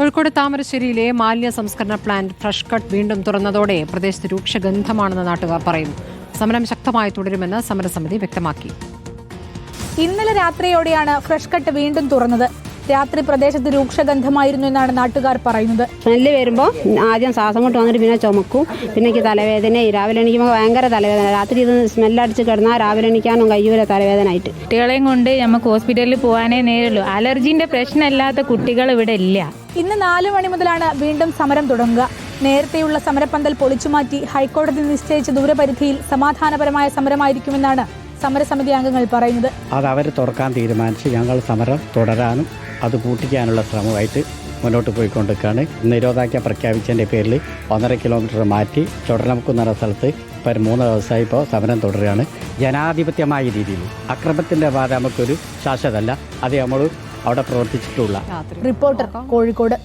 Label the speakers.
Speaker 1: കോഴിക്കോട് താമരശ്ശേരിയിലെ മാലിന്യ സംസ്കരണ plant fresh cut വീണ്ടും തുറന്നതോടെ പ്രദേശത്ത് രൂക്ഷഗന്ധമാണെന്ന് നാട്ടുകാർ പറയുന്നു. സമരം ശക്തമായി തുടരുമെന്ന് സമരസമിതി വ്യക്തമാക്കി.
Speaker 2: ഇന്നലെ രാത്രിയോടെയാണ് ഫ്രഷ് കട്ട് വീണ്ടും തുറന്നത്. രാത്രി പ്രദേശത്ത് രൂക്ഷഗന്ധമായിരുന്നു എന്നാണ് നാട്ടുകാർ പറയുന്നത്.
Speaker 3: സ്മെല്ല് വരുമ്പോൾ ആദ്യം ശ്വാസം കൊണ്ട് വന്നിട്ട് പിന്നെ ചുമക്കും, പിന്നെ എനിക്ക് തലവേദന. രാവിലെ എണീക്കുമ്പോൾ ഭയങ്കര തലവേദന. രാത്രി ഇത് സ്മെല്ലടിച്ച് കിടന്നാൽ രാവിലെ എണീക്കാനും കഴിയൂല തലവേദന ആയിട്ട്.
Speaker 4: കുട്ടികളെയും കൊണ്ട് നമുക്ക് ഹോസ്പിറ്റലിൽ പോകാനേ നേരുള്ളൂ. അലർജിന്റെ പ്രശ്നമില്ലാത്ത കുട്ടികൾ ഇവിടെ ഇല്ല.
Speaker 2: ഇന്ന് 4 മണി മുതലാണ് വീണ്ടും സമരം തുടങ്ങുക. നേരത്തെയുള്ള സമരപ്പന്തൽ പൊളിച്ചുമാറ്റി ഹൈക്കോടതി നിശ്ചയിച്ച ദൂരപരിധിയിൽ സമാധാനപരമായ സമരമായിരിക്കുമെന്നാണ് സമരസമിതി അംഗങ്ങൾ പറയുന്നത്.
Speaker 5: അത് അവർ തുറക്കാൻ തീരുമാനിച്ച് ഞങ്ങൾ സമരം തുടരാനും അത് കൂട്ടിക്കാനുള്ള ശ്രമമായിട്ട് മുന്നോട്ട് പോയിക്കൊണ്ടിരിക്കുകയാണ്. നിരോധാജ്ഞ പ്രഖ്യാപിച്ചതിൻ്റെ പേരിൽ 1.5 കിലോമീറ്റർ മാറ്റി ചുടലമുക്കുന്ന എന്ന സ്ഥലത്ത് ഇപ്പോൾ 3 ദിവസമായി ഇപ്പോൾ സമരം തുടരുകയാണ്. ജനാധിപത്യമായ രീതിയിൽ അക്രമത്തിൻ്റെ ഭാഗം നമുക്കൊരു ശാശ്വതമല്ല. അത് നമ്മൾ അവിടെ പ്രവർത്തിച്ചിട്ടുള്ള
Speaker 2: റിപ്പോർട്ടർ കോഴിക്കോട്.